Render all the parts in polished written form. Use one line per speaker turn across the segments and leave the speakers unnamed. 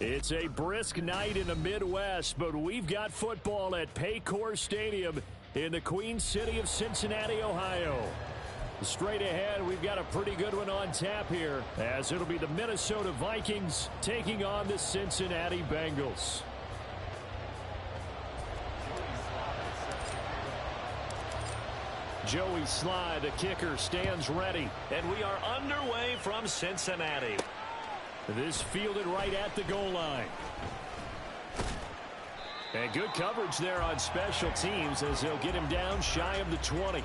It's a brisk night in the Midwest, but we've got football at Paycor Stadium in the Queen City of Cincinnati, Ohio. Straight ahead, we've got a pretty good one on tap here, as it'll be the Minnesota Vikings taking on the Cincinnati Bengals. Joey Sly, the kicker, stands ready.
And we are underway from Cincinnati.
This fielded right at the goal line. And good coverage there on special teams as they'll get him down shy of the 20.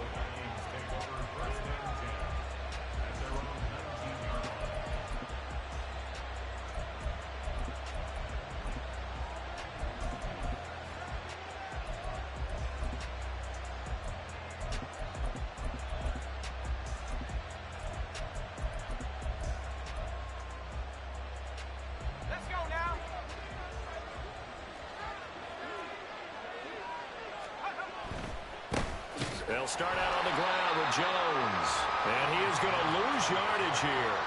They'll start out on the ground with Jones. And he is going to lose yardage here.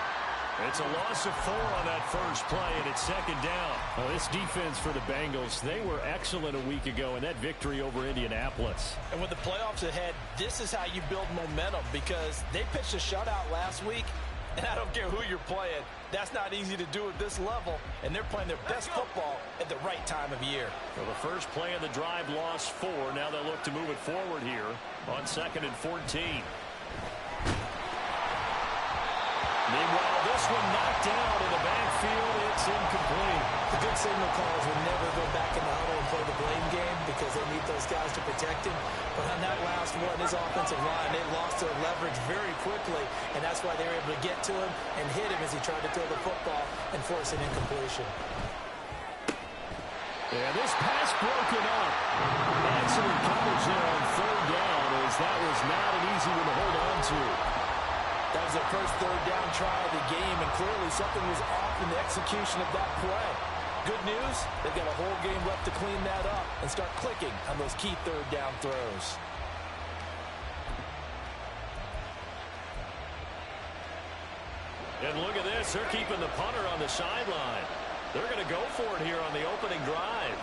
It's a loss of 4 on that first play, and it's second down.
Well, this defense for the Bengals, they were excellent a week ago in that victory over Indianapolis.
And with the playoffs ahead, this is how you build momentum, because they pitched a shutout last week, and I don't care who you're playing. That's not easy to do at this level, and they're playing their best football at the right time of year.
Well, the first play of the drive lost 4. Now they'll look to move it forward here on 2nd and 14. Meanwhile, this one knocked down in the backfield. It's incomplete.
The good signal calls will never go back in the huddle and play the blame game because they need those guys to protect him. But on that last one, his offensive line, they lost their leverage very quickly, and that's why they were able to get to him and hit him as he tried to throw the football and force an incompletion.
Yeah, this pass broken up. Excellent coverage there on 3rd down, as that was not an easy one to hold on to.
That was their first 3rd down try of the game, and clearly something was off in the execution of that play. Good news, they've got a whole game left to clean that up and start clicking on those key 3rd down throws.
And look at this. They're keeping the punter on the sideline. They're going to go for it here on the opening drive.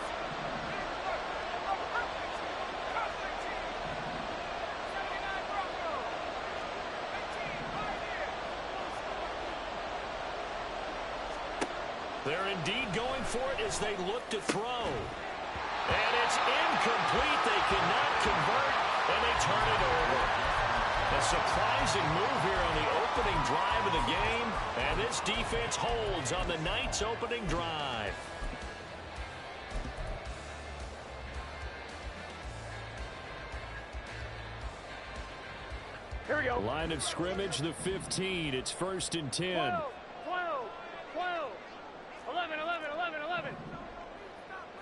They're indeed going for it as they look to throw. And it's incomplete. They cannot convert, and they turn it over. A surprising move here on the opening drive of the game, and this defense holds on the night's opening drive.
Here we go. Line of scrimmage, the 15. It's 1st and 10.
12, 12, 11, 11, 11, 11.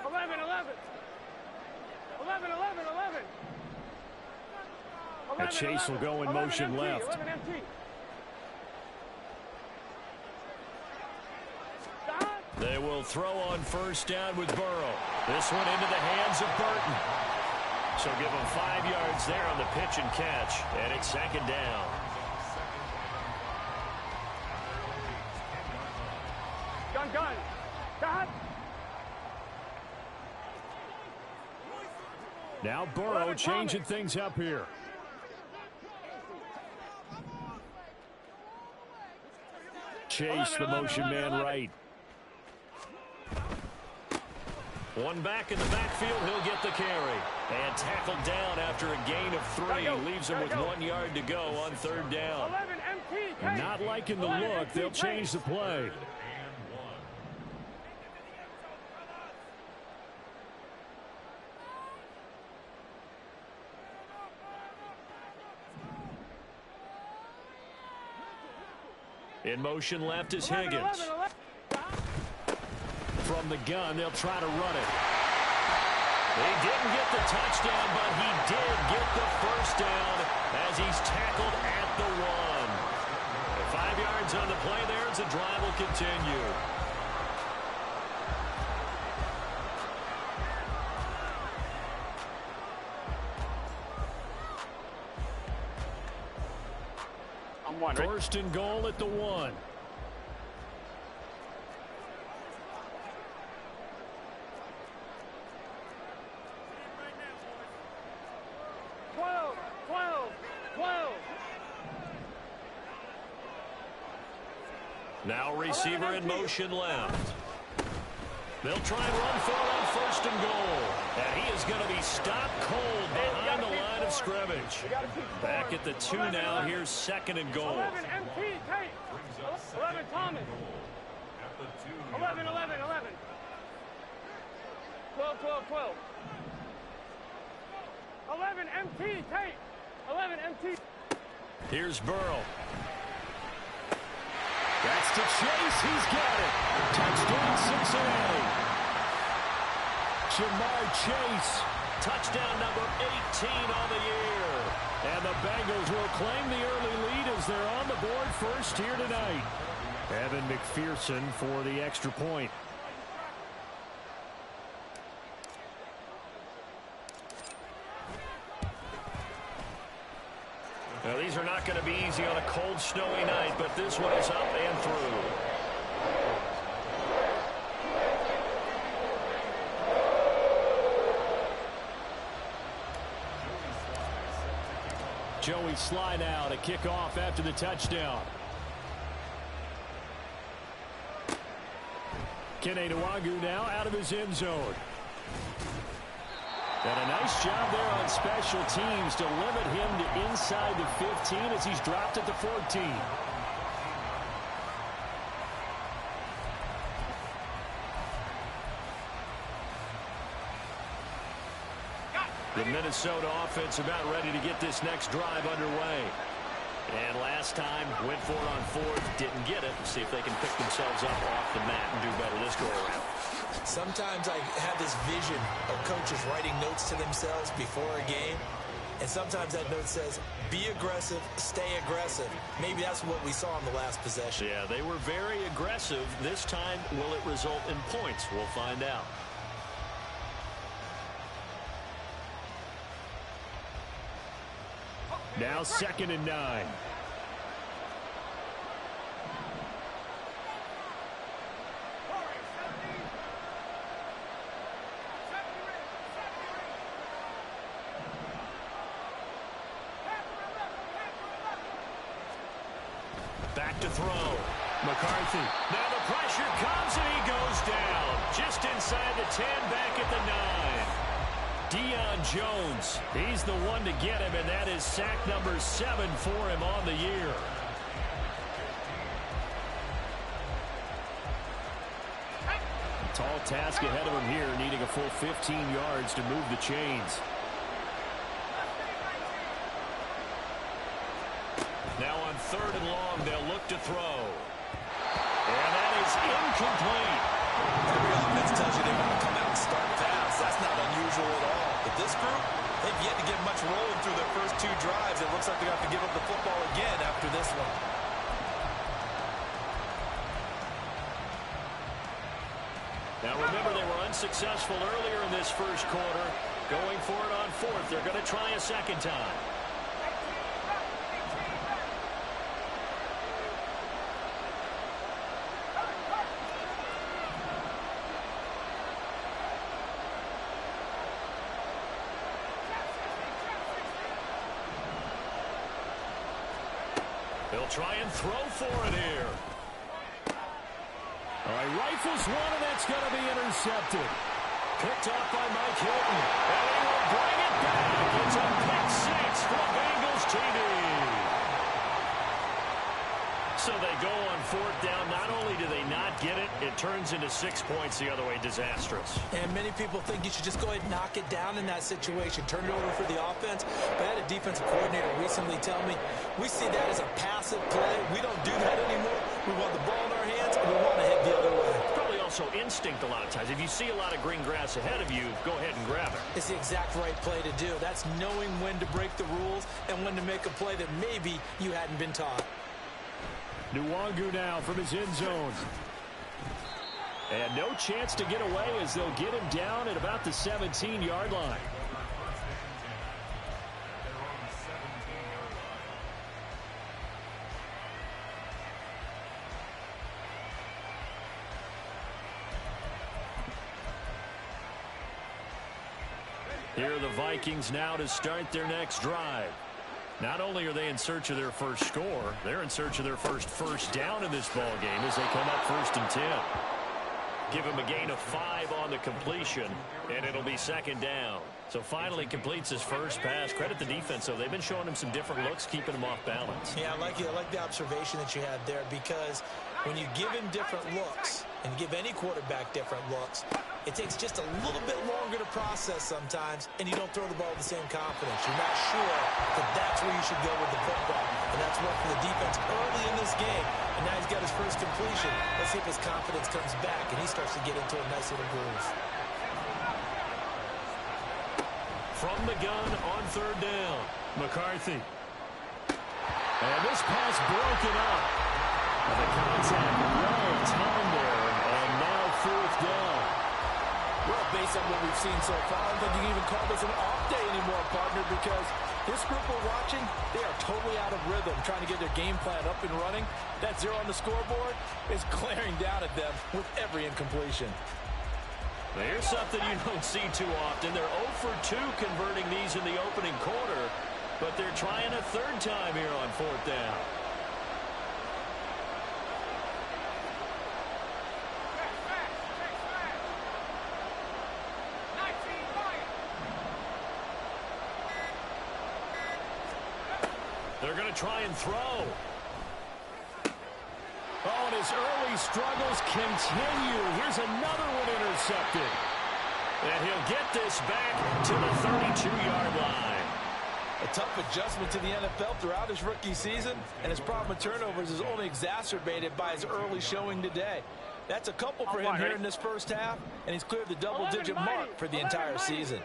11, 11. 11, 11, 11.
And Chase will go in motion
MT,
left.
11 MT.
They will throw on 1st down with Burrow. This one into the hands of Burton. So give him 5 yards there on the pitch and catch, and it's 2nd down.
Gun. Dot.
Now Burrow changing things up here. Chase, the motion man right.
One back in the backfield, he'll get the carry. And tackled down after a gain of 3. Leaves him with 1 yard to go on 3rd down.
11 MT.
Not liking the look. They'll change the play.
In motion left is Higgins.
From the gun, they'll try to run it.
He didn't get the touchdown, but he did get the 1st down as he's tackled at the 1. 5 yards on the play there as the drive will continue.
I'm one.
1st and goal at the 1.
Now receiver in motion left. They'll try and run for it on first and goal. And he is going to be stopped cold behind the line of scrimmage. Back at the 2 now. Here's second and goal.
11 MT, Tate. 11 Thomas. 11, 11, 11. 12, 12, 12. 11 MT, Tate. 11 MT.
Here's Burrow. That's to Chase. He's got it. Touchdown, Cincinnati. Jamar Chase.
Touchdown number 18 on the year.
And the Bengals will claim the early lead as they're on the board first here tonight. Evan McPherson for the extra point.
Now, these are not going to be easy on a cold, snowy night, but this one is up and through.
Joey Sly now to kick off after the touchdown. Kene Nwangu now out of his end zone. And a nice job there on special teams to limit him to inside the 15 as he's dropped at the 14. The Minnesota offense about ready to get this next drive underway. And last time, went for it on fourth, didn't get it. See if they can pick themselves up off the mat and do better this go-around.
Sometimes I have this vision of coaches writing notes to themselves before a game. And sometimes that note says, be aggressive, stay aggressive. Maybe that's what we saw in the last possession.
Yeah, they were very aggressive. This time, will it result in points? We'll find out.
Now 2nd and 9.
Back to throw. McCarthy. Now the pressure comes and he goes down. Just inside the 10, back at the 9. Deion Jones, he's the one to get him, and that is sack number 7 for him on the year.
A tall task ahead of him here, needing a full 15 yards to move the chains.
Now on 3rd and long, they'll look to throw. And that is incomplete.
Every offense tells you they want to come out and start fast. That's not unusual at all. But this group, they've yet to get much rolling through their first 2 drives. It looks like they're going to have to give up the football again after this one.
Now remember, they were unsuccessful earlier in this first quarter. Going for it on 4th. They're going to try a second time. He'll try and throw for it here.
All right, rifles one, and that's going to be intercepted.
Picked off by Mike Hilton. And he will bring it back. It's a pick 6 for Bengals TD. So they go on 4th down. Not only do they not get it, it turns into 6 points the other way. Disastrous.
And many people think you should just go ahead and knock it down in that situation. Turn it over for the offense. But I had a defensive coordinator recently tell me, we see that as a passive play. We don't do that anymore. We want the ball in our hands, and we want to head the other way.
Probably also instinct a lot of times. If you see a lot of green grass ahead of you, go ahead and grab it.
It's the exact right play to do. That's knowing when to break the rules and when to make a play that maybe you hadn't been taught.
Nwangu now from his end zone. And no chance to get away as they'll get him down at about the 17-yard line. Here are the Vikings now to start their next drive. Not only are they in search of their first score, they're in search of their first down in this ball game as they come up 1st and 10. Give him a gain of 5 on the completion, and it'll be 2nd down. So finally completes his first pass. Credit the defense, though. They've been showing him some different looks, keeping him off balance.
Yeah, I like the observation that you had there, because when you give him different looks and give any quarterback different looks, it takes just a little bit longer to process sometimes, and you don't throw the ball with the same confidence. You're not sure that that's where you should go with the football, and that's worked for the defense early in this game, and now he's got his first completion. Let's see if his confidence comes back, and he starts to get into a nice little groove.
From the gun on 3rd down, McCarthy. And this pass broken up. And the contact well timed there, and now 4th down.
Well, based on what we've seen so far, I don't think you can even call this an off day anymore, partner, because this group we're watching, they are totally out of rhythm, trying to get their game plan up and running. That 0 on the scoreboard is glaring down at them with every incompletion.
Here's something you don't see too often. They're 0 for 2 converting these in the opening quarter, but they're trying a 3rd time here on 4th down. They're going to try and throw. Oh, and his early struggles continue. Here's another one intercepted. And he'll get this back to the 32-yard line.
A tough adjustment to the NFL throughout his rookie season, and his problem with turnovers is only exacerbated by his early showing today. That's a couple for him here in this first half, and he's cleared the double-digit mark for the entire season.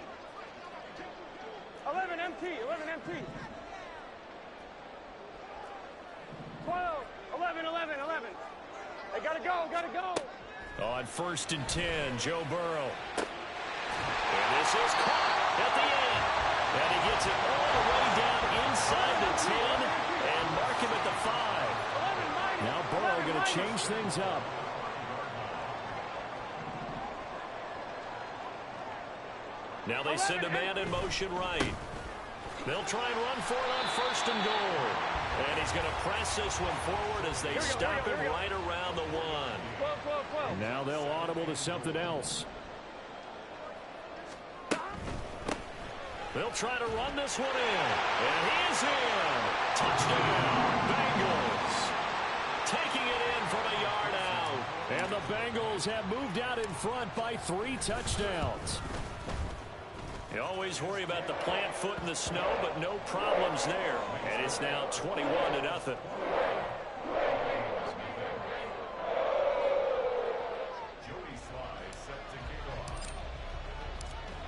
11 MT, 11 MT. 12, 11, 11, 11. They gotta go, gotta go.
On 1st and 10, Joe Burrow. And this is caught at the end. And he gets it all the way down inside the 10 and mark him at the 5. Now Burrow going to change things up. Now they send a man in motion right. They'll try and run for it on 1st and goal. And he's going to press this one forward as they stop him right around the 1. And now they'll audible to something else. They'll try to run this one in. And he's in. Touchdown, Bengals. Taking it in from a yard out. And the Bengals have moved out in front by 3 touchdowns. You always worry about the plant foot in the snow, but no problems there. And it's now 21-0.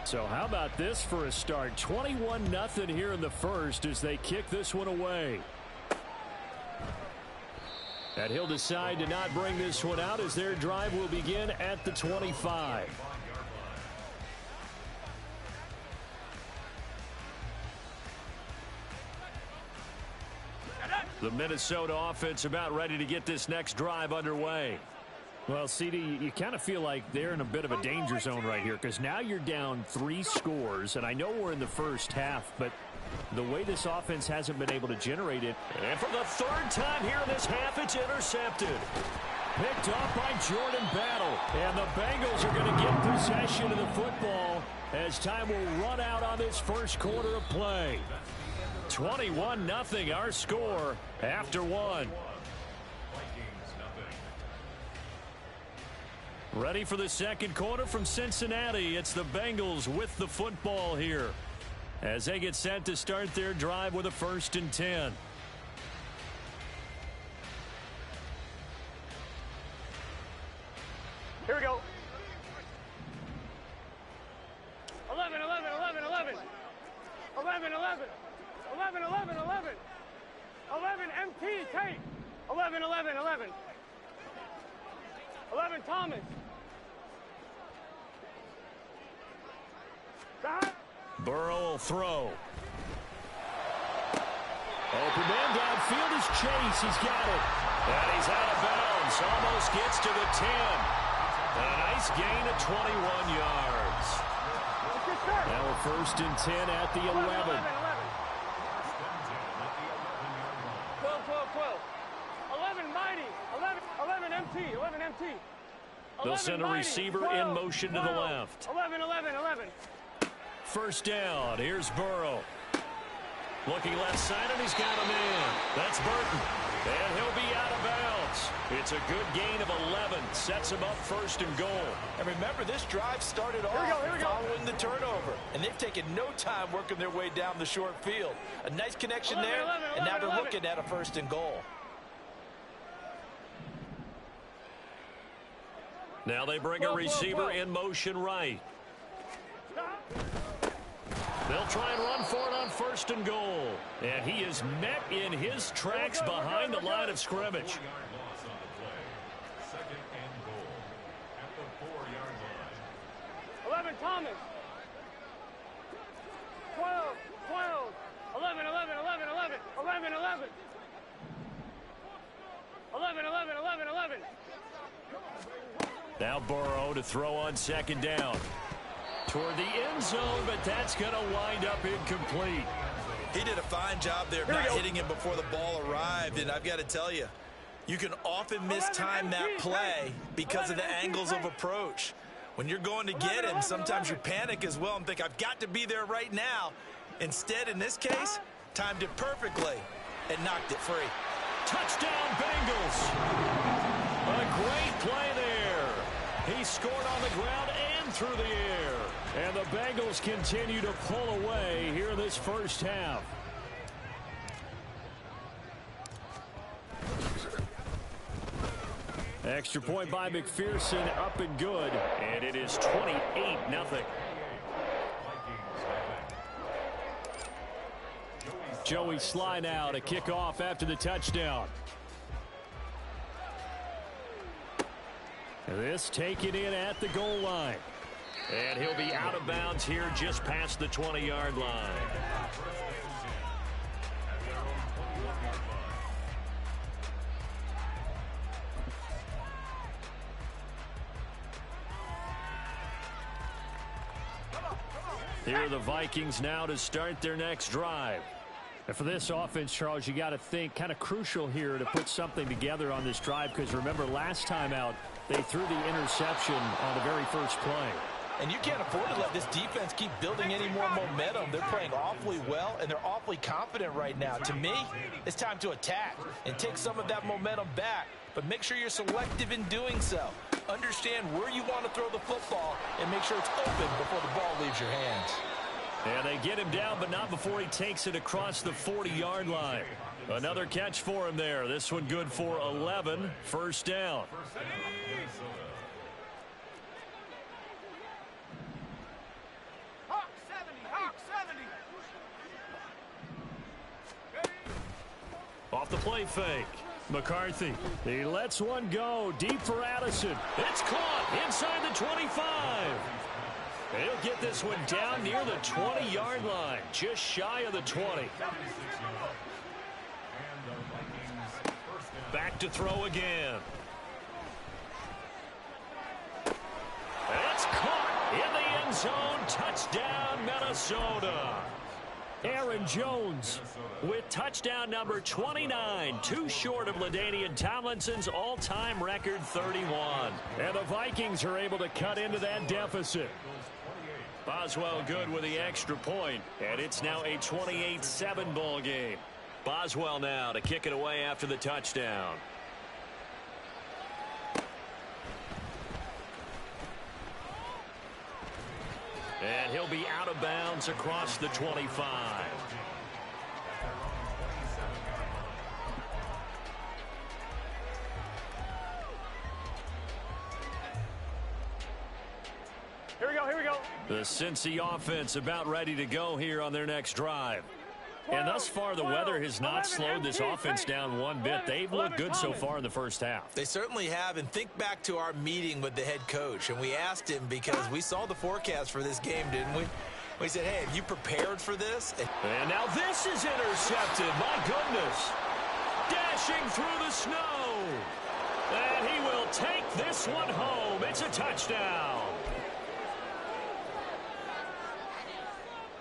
So how about this for a start? 21-0 here in the first as they kick this one away. And he'll decide to not bring this one out as their drive will begin at the 25. The Minnesota offense about ready to get this next drive underway. Well, CD, you kind of feel like they're in a bit of a danger zone right here because now you're down 3 scores, and I know we're in the first half, but the way this offense hasn't been able to generate it. And for the 3rd time here in this half, it's intercepted. Picked off by Jordan Battle, and the Bengals are going to get possession of the football as time will run out on this first quarter of play. 21-0 our score after 1. Ready for the second quarter from Cincinnati. It's the Bengals with the football here as they get set to start their drive with a 1st and 10.
Here we go. 11, 11, 11, 11. 11, 11. 11, 11, 11. 11, MT, Tate. 11, 11, 11. 11, Thomas.
Burrow will throw. Open man downfield is Chase. He's got it. And he's out of bounds. Almost gets to the 10. And a nice gain of 21 yards. Now a 1st and 10 at the 11.
MT, 11 MT.
They'll send a receiver in motion to the left.
11, 11, 11.
First down. Here's Burrow. Looking left side, and he's got him in. That's Burton. And he'll be out of bounds. It's a good gain of 11. Sets him up first and goal.
And remember, this drive started off following the turnover. And they've taken no time working their way down the short field. A nice connection there, and now they're looking at a first and goal.
Now they bring a receiver in motion right. They'll try and run for it on first and goal. And he is met in his tracks behind the line of scrimmage.
11 Thomas. 12, 12. 11, 11, 11, 11. 11, 11. 11, 11, 11, 11.
Now Burrow to throw on second down. Toward the end zone, but that's going to wind up incomplete.
He did a fine job there not hitting him before the ball arrived, and I've got to tell you, you can often mistime that play because of the angles of approach. When you're going to get him, sometimes you panic as well and think, I've got to be there right now. Instead, in this case, timed it perfectly and knocked it free.
Touchdown, Bengals. A great play there. He scored on the ground and through the air. And the Bengals continue to pull away here in this first half. Extra point by McPherson, up and good. And it is 28-0. Joey Sly now to kick off after the touchdown. This taken in at the goal line. And he'll be out of bounds here just past the 20-yard line. Here are the Vikings now to start their next drive. And for this offense, Charles, you got to think kind of crucial here to put something together on this drive, because remember last time out they threw the interception on the very first play.
And you can't afford to let this defense keep building any more momentum. They're playing awfully well, and they're awfully confident right now. To me, it's time to attack and take some of that momentum back. But make sure you're selective in doing so. Understand where you want to throw the football and make sure it's open before the ball leaves your hands.
And they get him down, but not before he takes it across the 40-yard line. Another catch for him there. This one good for 11. First down. Off the play fake. McCarthy. He lets one go. Deep for Addison. It's caught inside the 25. He'll get this one down near the 20-yard line. Just shy of the 20. Back to throw again. It's caught in the end zone. Touchdown, Minnesota. Aaron Jones with touchdown number 29, too short of LaDainian Tomlinson's all-time record 31. And the Vikings are able to cut into that deficit. Boswell good with the extra point, and it's now a 28-7 ball game. Boswell now to kick it away after the touchdown. And he'll be out of bounds across the 25.
Here we go, here we go.
The Cincy offense about ready to go here on their next drive. And thus far, the weather has not slowed this offense down one bit. They've looked good so far in the first half.
They certainly have, and think back to our meeting with the head coach, and we asked him because we saw the forecast for this game, didn't we? We said, hey, have you prepared for this?
And now this is intercepted. My goodness. Dashing through the snow. And he will take this one home. It's a touchdown.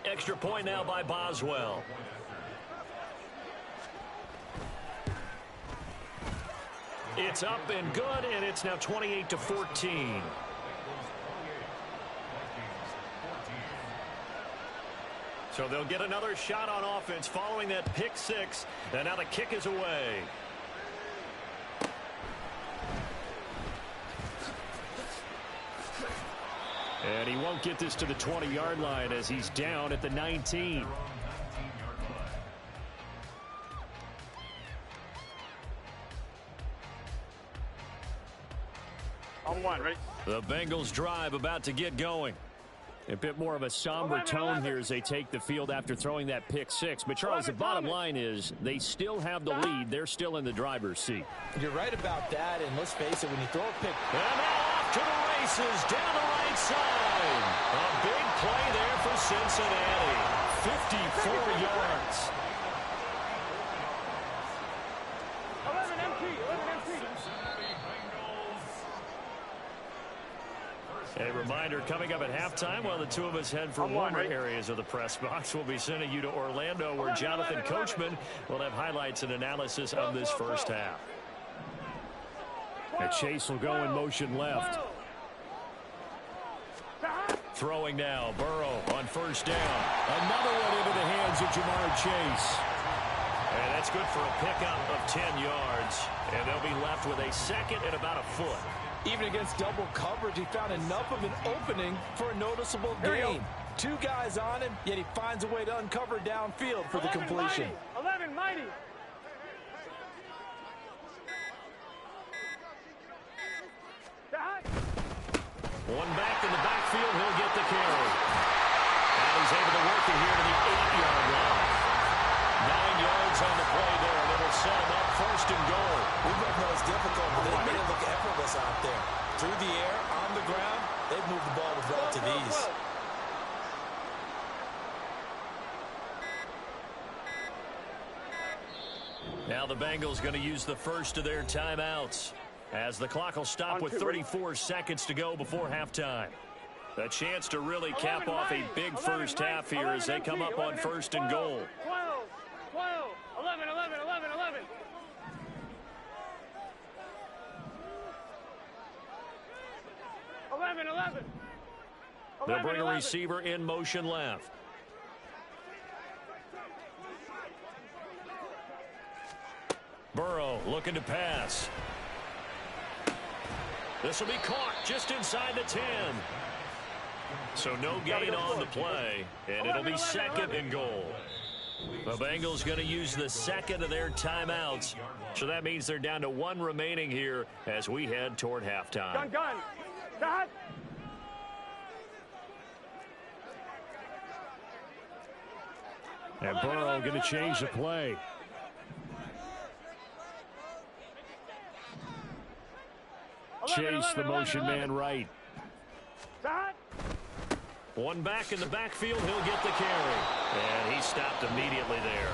Extra point now by Boswell.
It's up and good, and it's now 28-14. So they'll get another shot on offense following that pick six, and now the kick is away.
And he won't get this to the 20-yard line as he's down at the 19.
On one, right?
The Bengals drive about to get going. A bit more of a somber tone here as they take the field after throwing that pick six. But, Charles, the bottom line is they still have the lead. They're still in the driver's seat.
You're right about that, and let's face it, when you throw a pick.
And now off to the races down the right side. A big play there for Cincinnati. 54 yards.
11 MT, 11 MT.
A reminder coming up at halftime while the two of us head for warmer areas of the press box. We'll be sending you to Orlando where Jonathan Coachman will have highlights and analysis of this first half. And Chase will go in motion left. Throwing now, Burrow on first down. Another one into the hands of Jamar Chase.
And that's good for a pickup of 10 yards. And they'll be left with a second and about a foot.
Even against double coverage, he found enough of an opening for a noticeable gain. Two guys on him, yet he finds a way to uncover downfield for the completion.
11 mighty.
One back in the backfield, he'll get the carry. And he's able to work it here to the 8-yard line. 9 yards on the play there, and it'll set him up first and goal.
We both know it's difficult, but they made it look effortless out there. Through the air, on the ground, they've moved the ball with relative ease.
Now the Bengals going to use the first of their timeouts as the clock will stop with 34 seconds to go before halftime. A chance to really cap off a big first half here as they come up on first and goal.
12, 11, 11, 11, 11.
They'll bring a receiver in motion left. Burrow looking to pass. This will be caught just inside the 10. So no gain on the play, and it'll be second and goal. The Bengals going to use the second of their timeouts. So that means they're down to one remaining here as we head toward halftime.
Gun. Stop.
And Burrow going to change the play. Chase the motion man right.
Stop.
One back in the backfield, he'll get the carry. And he stopped immediately there.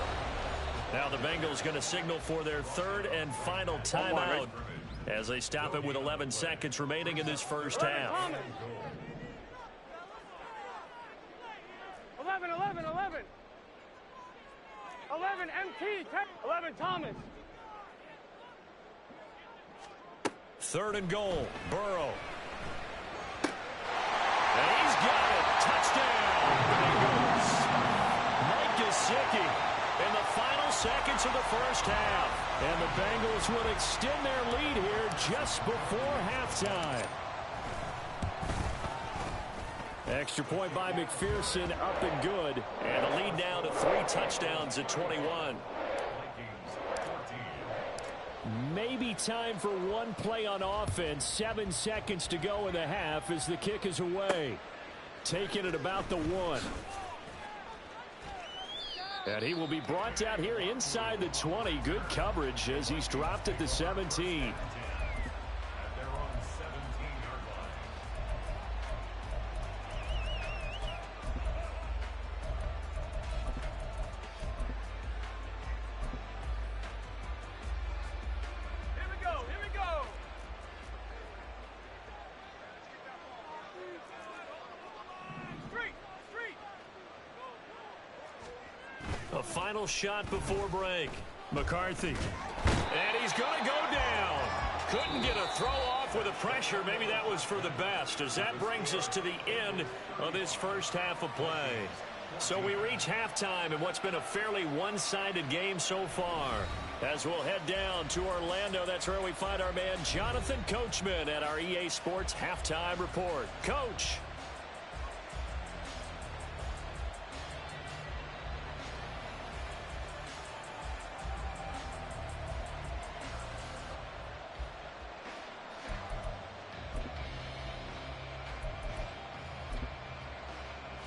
Now the Bengals going to signal for their third and final timeout as they stop it with 11 seconds remaining in this first half.
11, 11, 11. 11 MT, 11 Thomas.
Third and goal, Burrow. And he's got it. Touchdown, Bengals. Mike Gesicki in the final seconds of the first half.
And the Bengals would extend their lead here just before halftime. Extra point by McPherson, up and good.
And the lead now to 3 touchdowns at 21.
Maybe time for one play on offense. 7 seconds to go in the half as the kick is away. Taking it about the 1. And he will be brought down here inside the 20. Good coverage as he's dropped at the 17.
A final shot before break. McCarthy. And he's going to go down. Couldn't get a throw off with the pressure. Maybe that was for the best, as that brings us to the end of this first half of play. So we reach halftime in what's been a fairly one-sided game so far. As we'll head down to Orlando, that's where we find our man Jonathan Coachman at our EA Sports Halftime Report. Coach.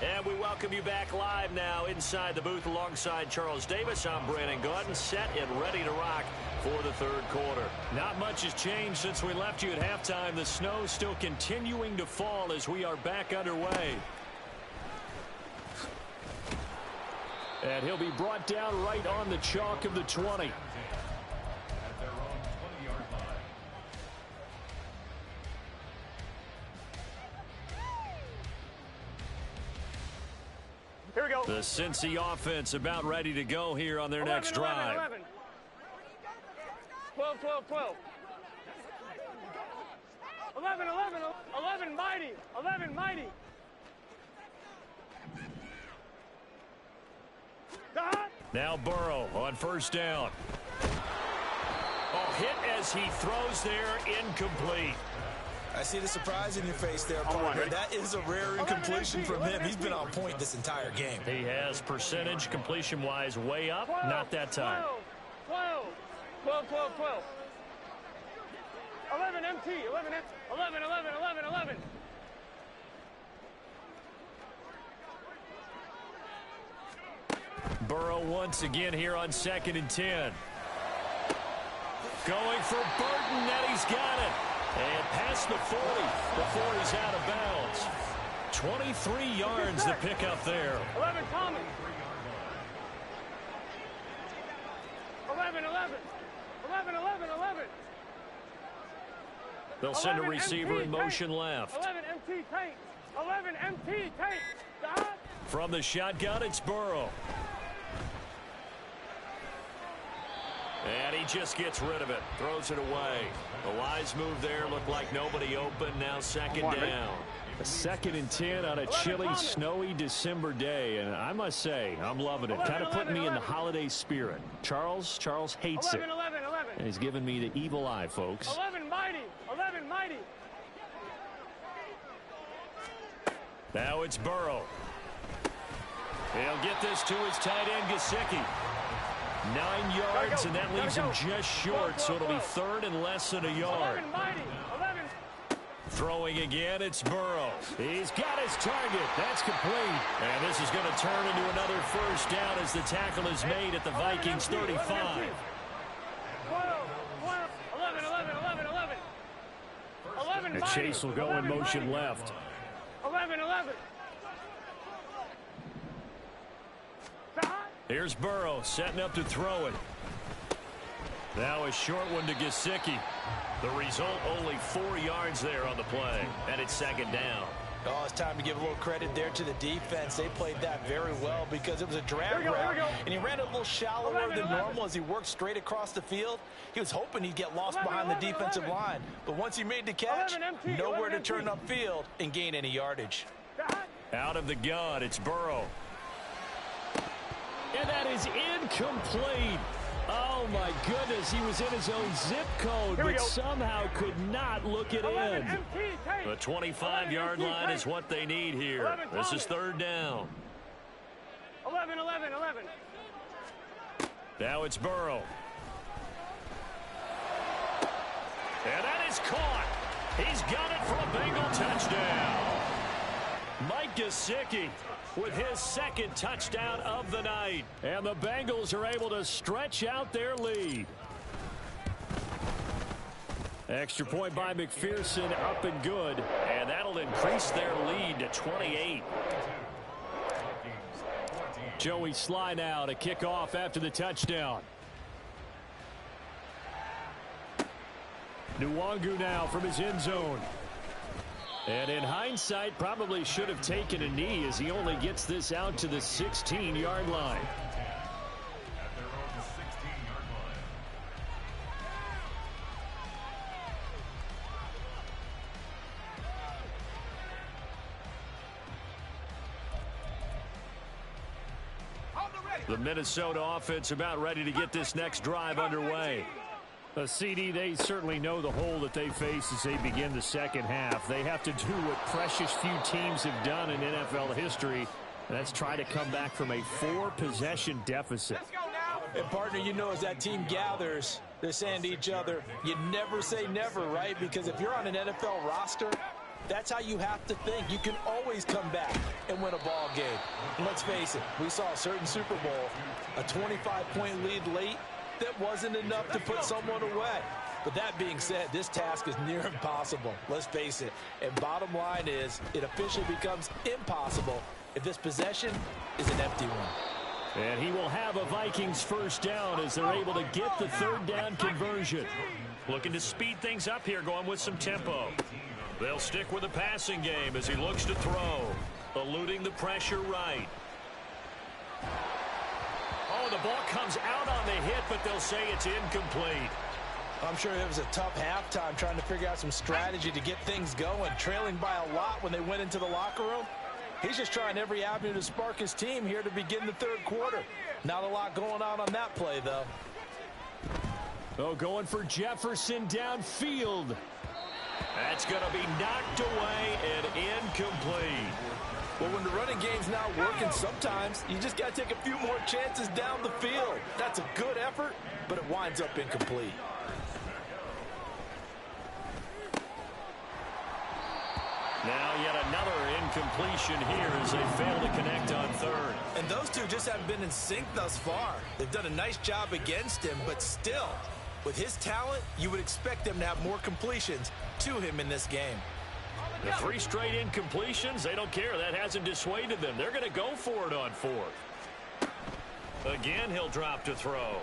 And we welcome you back live now inside the booth alongside Charles Davis. I'm Brandon Gaudin, set and ready to rock for the third quarter. Not much has changed since we left you at halftime. The snow still continuing to fall as we are back underway. And he'll be brought down right on the chalk of the 20.
Here we go.
The Cincy offense about ready to go here on their
11,
next drive.
11. 12, 12, 12. 11, 11, 11, mighty. 11, mighty.
Now Burrow on first down.
Oh, hit as he throws there, incomplete.
I see the surprise in your face there, partner. That is a rare incompletion from him. He's been on point this entire game.
He has percentage completion-wise way up.
12,
Not that time.
12, 12, 12, 12. 11 MT, 11 MT, 11, 11, 11, 11.
Burrow once again here on 2nd and 10. Going for Burton, and he's got it. And past the 40 before he's out of bounds. 23 yards to pick up there.
11 Thomas. 11, 11. 11, 11, 11.
They'll send a
11
receiver
MT
in motion left.
11 MT tank. 11 MT tank. Stop.
From the shotgun, it's Burrow. And he just gets rid of it. Throws it away. A wise move there. Looked like nobody open. Now 2nd down. A 2nd and 10 on a chilly, snowy December day. And I must say, I'm loving it. Kind of putting me in the holiday spirit. Charles hates
11,
it.
11, 11.
And he's giving me the evil eye, folks.
11 mighty. 11 mighty.
Now it's Burrow. He'll get this to his tight end, Gesicki. 9 yards, and that leaves him just short, so it'll be 3rd and less than a yard.
11 mighty. 11.
Throwing again, it's Burrow. He's got his target. That's complete. And this is going to turn into another first down as the tackle is made at the Vikings 35.
12, 12, 11, 11, 11, 11. 11
And
mighty.
Chase will go in
11
motion
mighty.
left.
11, 11.
Here's Burrow setting up to throw it. Now a short one to Gesicki. The result, only 4 yards there on the play. And it's 2nd down.
Oh, it's time to give a little credit there to the defense. They played that very well because it was a drag route, and he ran a little shallower than normal as he worked straight across the field. He was hoping he'd get lost behind the defensive line, but once he made the catch, nowhere to turn upfield and gain any yardage.
Out of the gun, it's Burrow. And that is incomplete. Oh, my goodness. He was in his own zip code, but somehow could not look it in. The 25-yard line is what they need here. This is 3rd down.
11, 11, 11.
Now it's Burrow. And that is caught. He's got it for a Bengal touchdown. Mike Gesicki with his 2nd touchdown of the night. And the Bengals are able to stretch out their lead. Extra point by McPherson, up and good. And that'll increase their lead to 28. Joey Sly now to kick off after the touchdown. Nwangu now from his end zone. And in hindsight, probably should have taken a knee as he only gets this out to the 16-yard line. The Minnesota offense about ready to get this next drive underway. CD, they certainly know the hole that they face as they begin the second half. They have to do what precious few teams have done in NFL history. That's try to come back from a 4-possession deficit.
And, partner, you know, as that team gathers, they're saying to each other, you never say never, right? Because if you're on an NFL roster, that's how you have to think. You can always come back and win a ball game. And let's face it, we saw a certain Super Bowl, a 25-point lead late, that wasn't enough to put someone away. But that being said, this task is near impossible. Let's face it. And bottom line is, it officially becomes impossible if this possession is an empty one.
And he will have a Vikings first down as they're able to get the third down conversion.
Looking to speed things up here, going with some tempo. They'll stick with the passing game as he looks to throw. Eluding the pressure right. Oh, the ball comes out on the hit, but they'll say it's incomplete.
I'm sure it was a tough halftime trying to figure out some strategy to get things going, trailing by a lot when they went into the locker room. He's just trying every avenue to spark his team here to begin the third quarter. Not a lot going on that play, though.
Oh, going for Jefferson downfield.
That's going to be knocked away and incomplete.
Well, when the running game's not working, sometimes you just got to take a few more chances down the field. That's a good effort, but it winds up incomplete.
Now yet another incompletion here as they fail to connect on third.
And those two just haven't been in sync thus far. They've done a nice job against him, but still, with his talent, you would expect them to have more completions to him in this game.
The 3 straight incompletions, they don't care. That hasn't dissuaded them. They're going to go for it on fourth. Again, he'll drop to throw.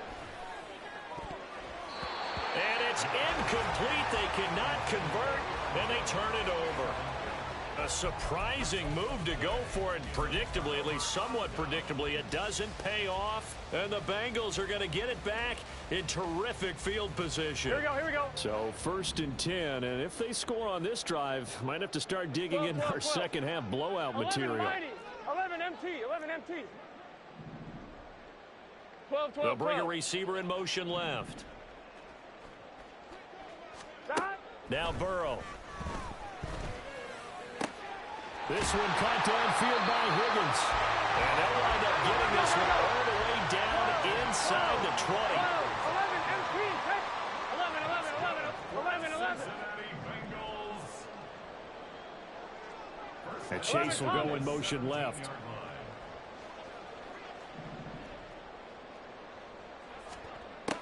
And it's incomplete. They cannot convert, and they turn it over. A surprising move to go for it. Predictably, at least somewhat predictably, it doesn't pay off. And the Bengals are going to get it back in terrific field position.
Here we go.
So 1st and 10, and if they score on this drive, might have to start digging into our second half blowout material.
11 MT. 12.
They'll bring a receiver in motion left.
Stop.
Now Burrow.
This one caught downfield by Higgins.
And they'll wind up getting this one all the way down inside the 20.
11 MT. 11.
And Chase will go in motion left.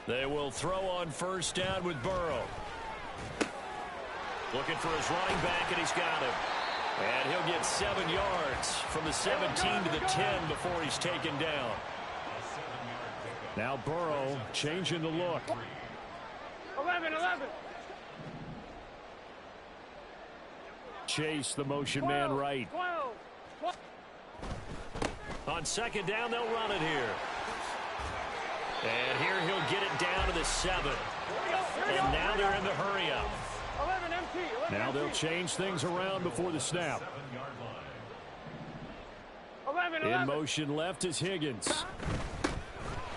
They will throw on first down with Burrow. Looking for his running back, and he's got him. And he'll get 7 yards from the 17 to the 10 before he's taken down.
Now Burrow changing the look.
11.
Chase, the motion man right.
12.
On second down, they'll run it here. And here he'll get it down to the 7. And now they're in the hurry-up.
11 MT.
Now they'll change things around before the snap.
11.
In motion left is Higgins.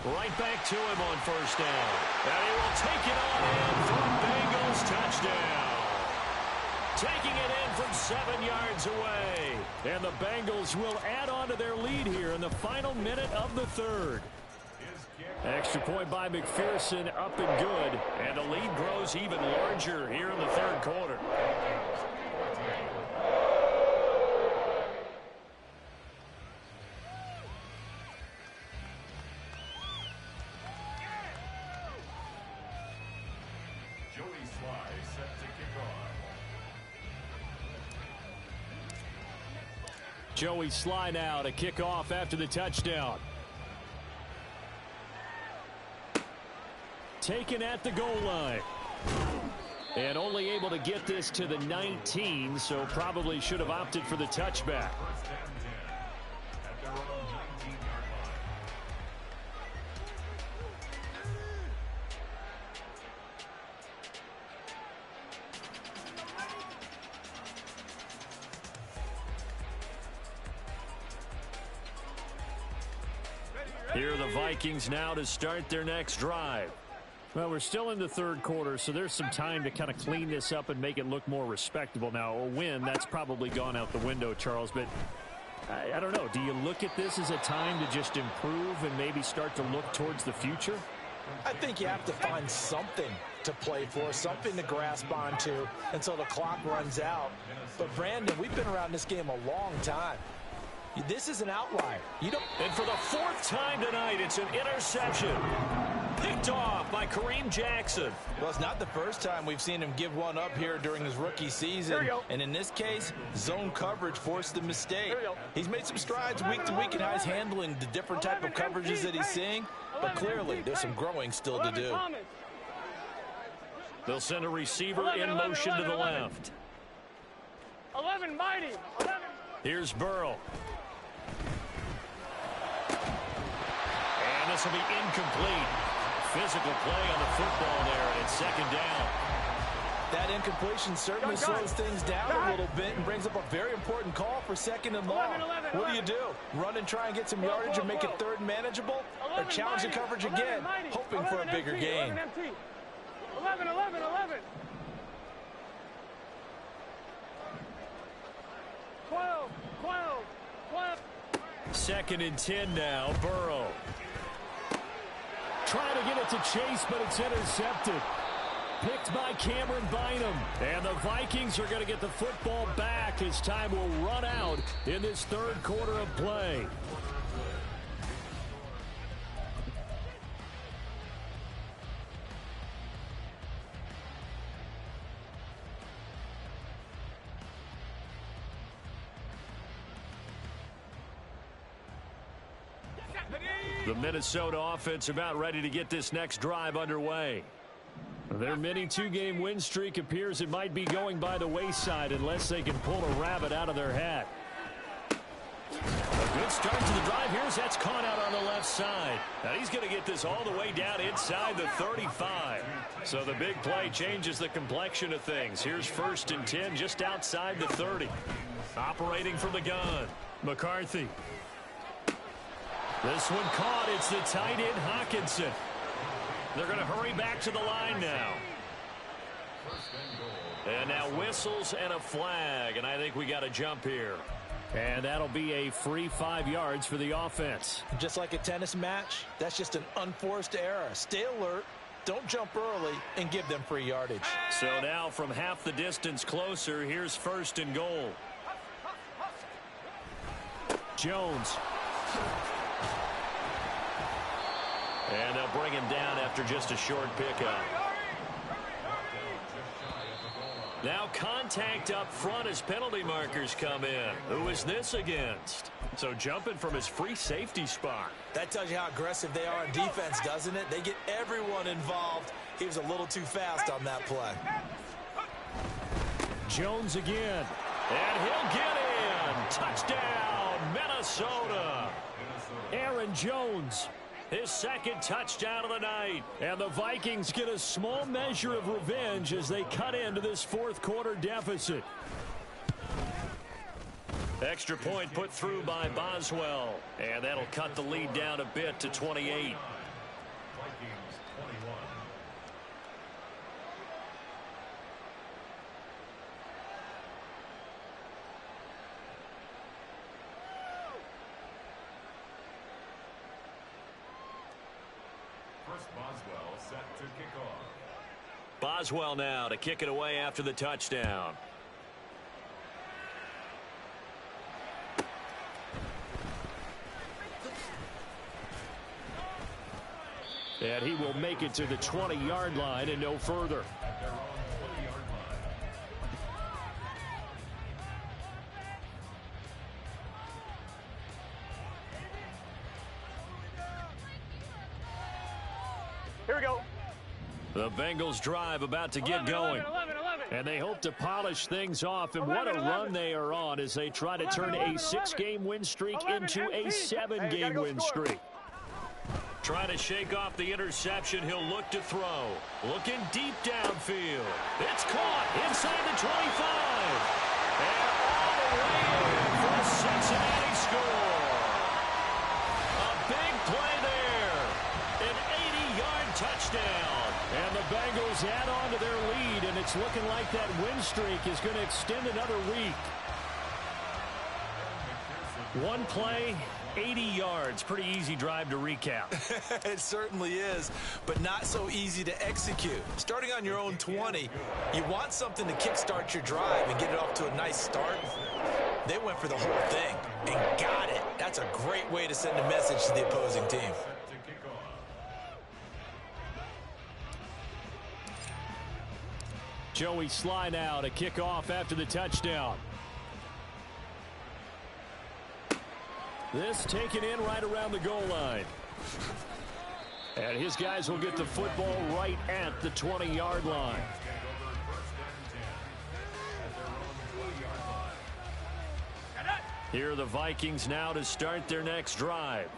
Right back to him on first down. And he will take it on in for a Bengals touchdown. Taking it in from 7 yards away.
And the Bengals will add on to their lead here in the final minute of the third. Extra point by McPherson, up and good.
And the lead grows even larger here in the third quarter.
Joey Sly now to kick off after the touchdown. Taken at the goal line. And only able to get this to the 19, so probably should have opted for the touchback. Here are the Vikings now to start their next drive. Well, we're still in the third quarter, so there's some time to kind of clean this up and make it look more respectable. Now, a win, that's probably gone out the window, Charles, but I don't know. Do you look at this as a time to just improve and maybe start to look towards the future?
I think you have to find something to play for, something to grasp onto until the clock runs out. But, Brandon, we've been around this game a long time. This is an outlier.
And for the fourth time tonight, it's an interception. Picked off by Kareem Jackson.
Well, it's not the first time we've seen him give one up here during his rookie season. And in this case, zone coverage forced the mistake. He's made some strides week to week in how he's handling the different type of coverages that he's seeing. But clearly, there's some growing still to do.
They'll send a receiver in motion to the left.
11 mighty. 11.
Here's Burrow. And this will be incomplete. Physical play on the football there, and it's second down.
That incompletion certainly slows things down a little bit and brings up a very important call for second and long. What do? Run and try and get some yardage and make it third manageable? Or challenge the coverage again, hoping for a bigger gain?
11. 12.
Second and 10 now, Burrow. Trying to get it to Chase, but it's intercepted. Picked by Cameron Bynum. And the Vikings are going to get the football back as time will run out in this third quarter of play. The Minnesota offense about ready to get this next drive underway. Their mini two-game win streak appears it might be going by the wayside unless they can pull a rabbit out of their hat. A good start to the drive. Here's that's caught out on the left side. Now he's going to get this all the way down inside the 35. So the big play changes the complexion of things. Here's first and 10 just outside the 30. Operating from the gun, McCarthy. This one caught. It's the tight end, Hawkinson. They're going to hurry back to the line now. And now whistles and a flag, and I think we got a jump here. And that'll be a free 5 yards for the offense.
Just like a tennis match, that's just an unforced error. Stay alert, don't jump early, and give them free yardage.
So now from half the distance closer, here's first and goal. Jones. And they'll bring him down after just a short pickup. Now contact up front as penalty markers come in. Who is this against? So jumping from his free safety spot.
That tells you how aggressive they are on defense, doesn't it? They get everyone involved. He was a little too fast on that play.
Jones again. And he'll get in. Touchdown, Minnesota. Aaron Jones. His second touchdown of the night. And the Vikings get a small measure of revenge as they cut into this fourth quarter deficit. Extra point put through by Boswell. And that'll cut the lead down a bit to 28.
Boswell set to kick off.
Boswell now to kick it away after the touchdown. And he will make it to the 20-yard line and no further.
Here we go.
The Bengals drive about to get going.
11.
And they hope to polish things off. And what a run they are on as they try to turn a 6-game win streak into a 7-game win streak. Trying to shake off the interception. He'll look to throw. Looking deep downfield. It's caught inside the 25. And all the way in for a Cincinnati score. A big play there Bengals add on to their lead, and it's looking like that win streak is going to extend another week. One play, 80 yards. Pretty easy drive to recap.
It certainly is, but not so easy to execute. Starting on your own 20, you want something to kickstart your drive and get it off to a nice start. They went for the whole thing and got it. That's a great way to send a message to the opposing team.
Joey Sly now to kick off after the touchdown. This taken in right around the goal line. And his guys will get the football right at the 20-yard line. Here are the Vikings now to start their next drive.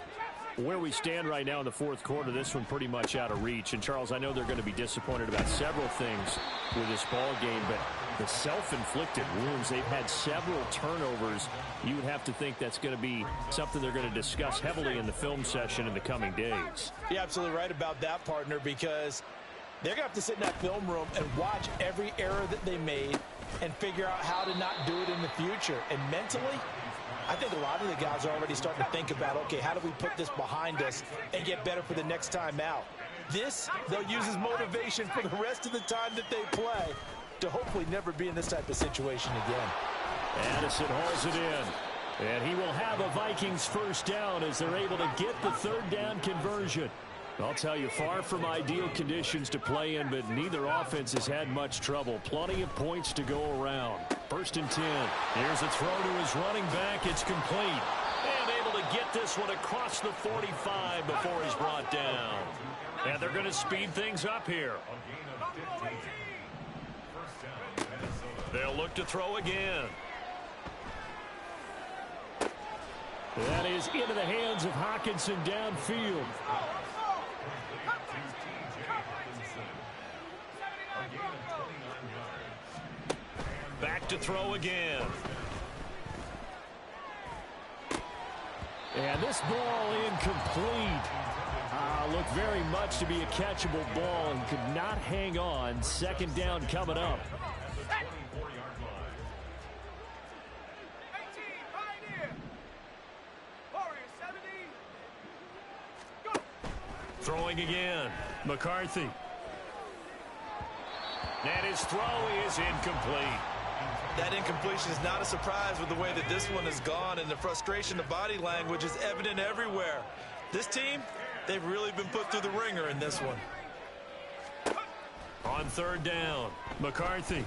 Where we stand right now in the fourth quarter, this one pretty much out of reach. And, Charles, I know they're going to be disappointed about several things with this ball game, but the self-inflicted wounds, they've had several turnovers. You would have to think that's going to be something they're going to discuss heavily in the film session in the coming days.
You're absolutely right about that, partner, because they're going to have to sit in that film room and watch every error that they made and figure out how to not do it in the future. And mentally, I think a lot of the guys are already starting to think about, okay, how do we put this behind us and get better for the next time out? This, they'll use as motivation for the rest of the time that they play to hopefully never be in this type of situation again.
Addison hauls it in. And he will have a Vikings first down as they're able to get the third down conversion. I'll tell you, far from ideal conditions to play in, but neither offense has had much trouble. Plenty of points to go around. First and 10. Here's a throw to his running back. It's complete. And able to get this one across the 45 before he's brought down. And they're going to speed things up here. They'll look to throw again. That is into the hands of Hawkinson downfield. Back to throw again. And this ball incomplete. Looked very much to be a catchable ball and could not hang on. Second down coming up. Throwing again. McCarthy. And his throw is incomplete.
That incompletion is not a surprise with the way that this one has gone, and the frustration, the body language is evident everywhere. This team, they've really been put through the ringer in this one.
On third down, McCarthy. And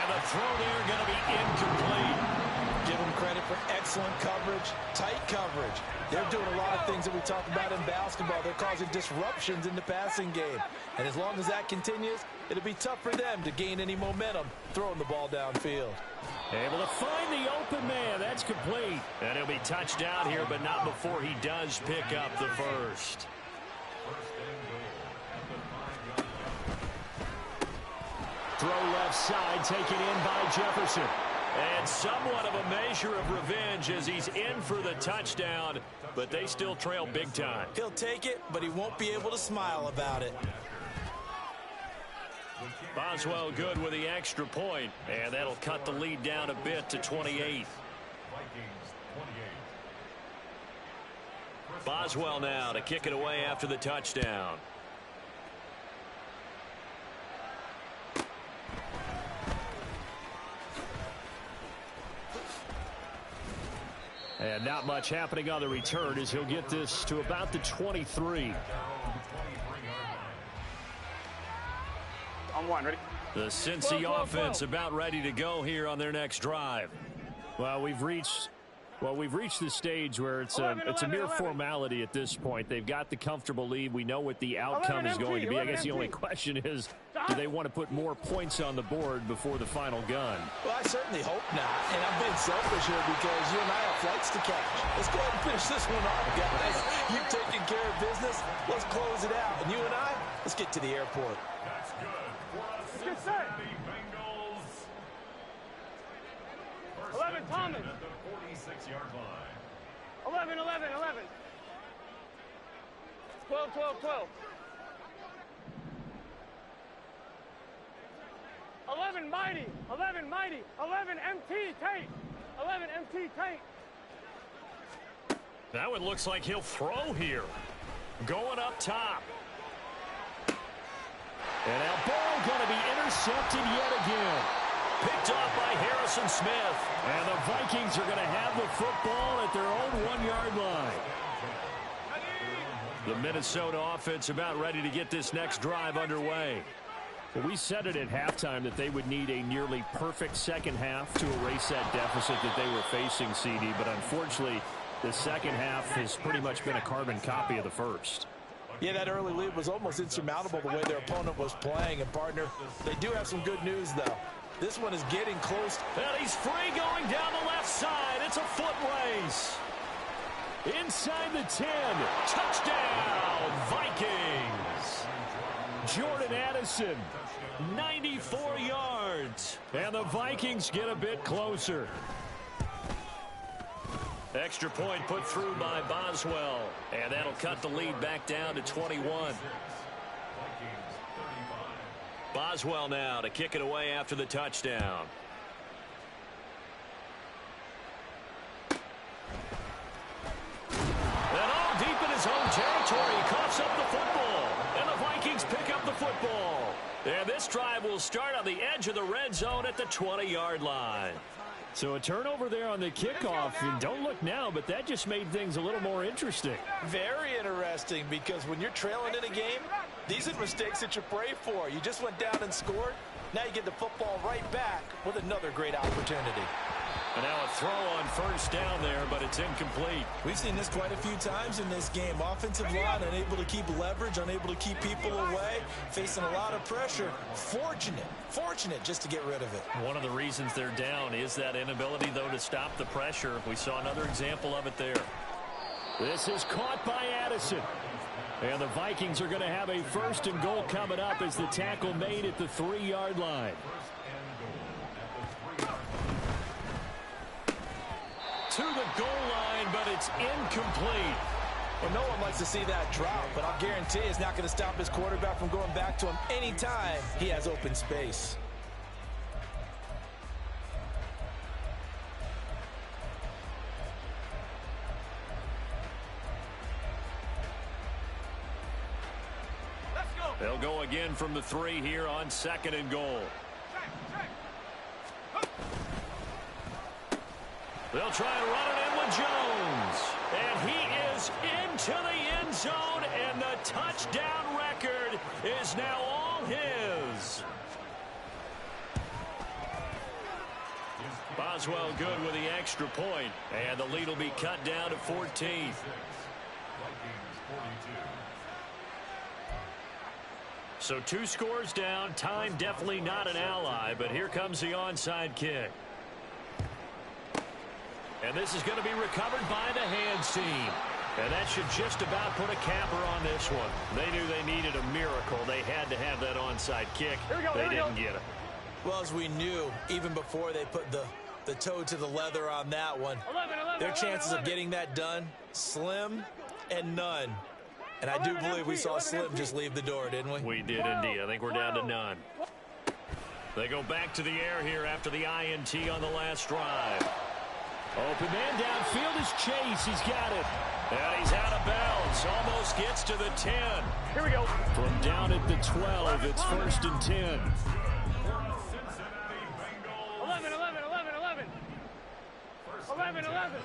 the throw there going to be incomplete.
Give them credit for excellent coverage, tight coverage. They're doing a lot of things that we talk about in basketball. They're causing disruptions in the passing game. And as long as that continues, it'll be tough for them to gain any momentum throwing the ball downfield.
Able to find the open man. That's complete. And he'll be touched down here, but not before he does pick up the first. Throw left side, taken in by Jefferson. And somewhat of a measure of revenge as he's in for the touchdown, but they still trail big time.
He'll take it, but he won't be able to smile about it.
Boswell good with the extra point, and that'll cut the lead down a bit to 28. Boswell now to kick it away after the touchdown. And not much happening on the return as he'll get this to about the 23.
On one, ready?
The Cincy offense about ready to go here on their next drive. Well, we've reached the stage where it's a mere formality at this point. They've got the comfortable lead. We know what the outcome is going to be. I guess the only question is, do they want to put more points on the board before the final gun?
Well, I certainly hope not. And I'm being selfish here because you and I have flights to catch. Let's go ahead and finish this one off, guys. You've taken care of business. Let's close it out. And you and I, let's get to the airport.
That's good for us.
Get set.
The Bengals.
11, Thomas.
At the 46-yard line.
11, 11, 11. 12, 12, 12. 11 mighty, 11 mighty, 11 MT Tate, 11 MT Tate.
That one looks like he'll throw here. Going up top.
And now ball going to be intercepted yet again.
Picked off by Harrison Smith.
And the Vikings are going to have the football at their own 1-yard line.
The Minnesota offense about ready to get this next drive underway.
Well, we said it at halftime that they would need a nearly perfect second half to erase that deficit that they were facing, CD. But unfortunately, the second half has pretty much been a carbon copy of the first.
Yeah, that early lead was almost insurmountable the way their opponent was playing. And, partner, they do have some good news, though. This one is getting close.
And he's free going down the left side. It's a foot race.
Inside the 10.
Touchdown, Vikings.
Jordan Addison, 94 yards. And the Vikings get a bit closer.
Extra point put through by Boswell. And that'll cut the lead back down to 21. Boswell now to kick it away after the touchdown. And all deep in his own territory, he coughs up the football. And the Vikings pick up the football. And this drive will start on the edge of the red zone at the 20-yard line.
So a turnover there on the kickoff, and don't look now, but that just made things a little more interesting.
Very interesting, because when you're trailing in a game, these are mistakes that you pray for. You just went down and scored. Now you get the football right back with another great opportunity.
And now a throw on first down there, but it's incomplete.
We've seen this quite a few times in this game. Offensive line unable to keep leverage, unable to keep people away, facing a lot of pressure. Fortunate just to get rid of it.
One of the reasons they're down is that inability, though, to stop the pressure. We saw another example of it there.
This is caught by Addison. And the Vikings are going to have a 1st and goal coming up as the tackle made at the 3-yard line.
To the goal line, but it's incomplete.
Well, no one likes to see that drop, but I'll guarantee it's not going to stop his quarterback from going back to him anytime he has open space.
They'll go again from the 3 here on 2nd and goal. They'll try and run it in with Jones. And he is into the end zone, and the touchdown record is now all his. Boswell good with the extra point, and the lead will be cut down to 14. So 2 scores down. Time definitely not an ally, but here comes the onside kick. And this is going to be recovered by the hands team. And that should just about put a capper on this one. They knew they needed a miracle. They had to have that onside kick. They didn't get it.
Well, as we knew, even before they put the toe to the leather on that one, their chances of getting that done, slim and none. And I do believe we saw Slim just leave the door, didn't we?
We did indeed. I think we're down to none. They go back to the air here after the INT on the last drive.
Open man downfield is Chase. He's got it.
And he's out of bounds. Almost gets to the 10.
Here we go.
From down at the 12, it's 1st and 10.
11, 11, 11, 11. 11, 11.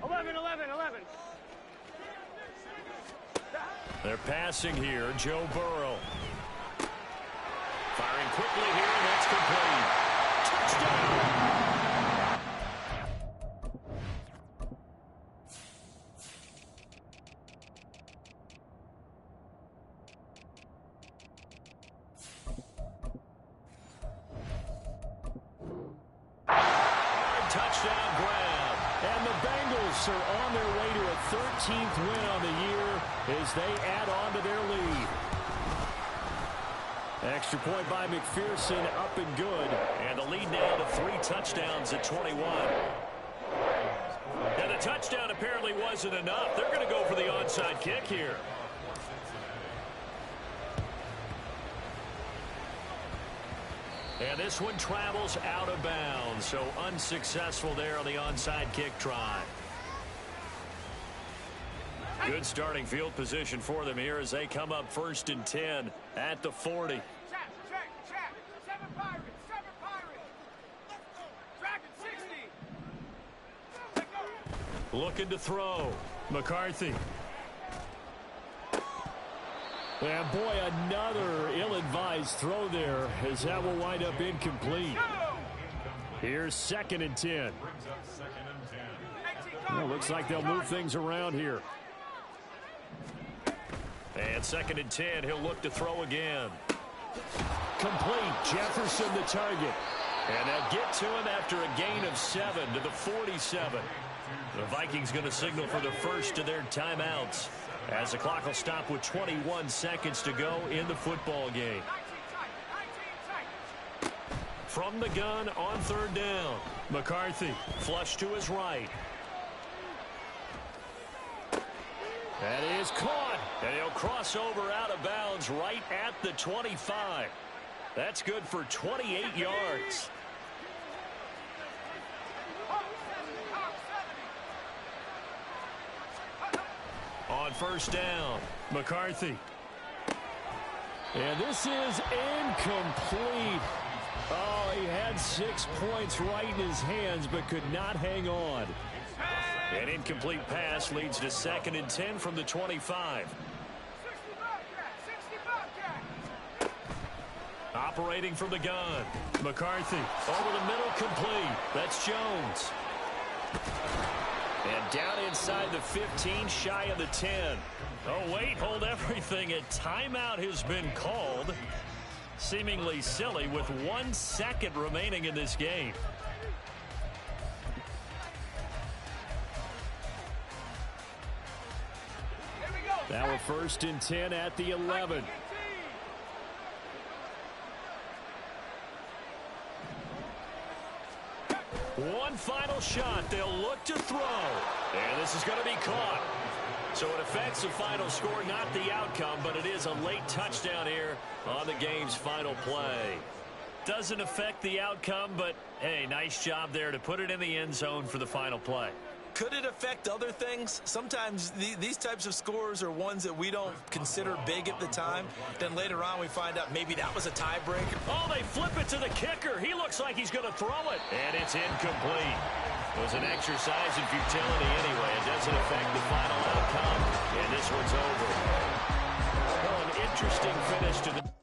11, 11, 11.
They're passing here. Joe Burrow. Firing quickly here, and that's complete. Touchdown! Touchdown grab.
And the Bengals are on their way to a 13th win on the year as they add on to their lead. Extra point by McPherson, up and good.
And the lead now to 3 touchdowns at 21. And the touchdown apparently wasn't enough. They're going to go for the onside kick here. And this one travels out of bounds, so unsuccessful there on the onside kick try. Good starting field position for them here as they come up 1st and 10 at the 40.
Check. 7 Pirates. Dragon 60.
Looking to throw. McCarthy. And boy, another ill-advised throw there as that will wind up incomplete. Here's 2nd and 10. Well, looks like they'll move things around here.
And 2nd and 10, he'll look to throw again.
Complete. Jefferson the target.
And they'll get to him after a gain of 7 to the 47. The Vikings going to signal for the first of their timeouts as the clock will stop with 21 seconds to go in the football game. From the gun on 3rd down.
McCarthy.
Flush to his right.
That is caught.
And he'll cross over out of bounds right at the 25. That's good for 28 yards. On 1st down,
McCarthy. And this is incomplete. Oh, he had 6 points right in his hands, but could not hang on.
An incomplete pass leads to 2nd and 10 from the 25. Operating from the gun.
McCarthy.
Over the middle, complete. That's Jones. And down inside the 15, shy of the 10. Oh, wait, hold everything. A timeout has been called. Seemingly silly with 1 second remaining in this game.
Now a 1st and 10 at the 11.
One final shot. They'll look to throw. And this is going to be caught. So it affects the final score, not the outcome, but it is a late touchdown here on the game's final play. Doesn't affect the outcome, but, hey, nice job there to put it in the end zone for the final play.
Could it affect other things? Sometimes these types of scores are ones that we don't consider big at the time. Then later on we find out maybe that was a tiebreaker.
Oh, they flip it to the kicker. He looks like he's going to throw it. And it's incomplete. It was an exercise in futility anyway. It doesn't affect the final outcome. And this one's over. Well, an interesting finish to the...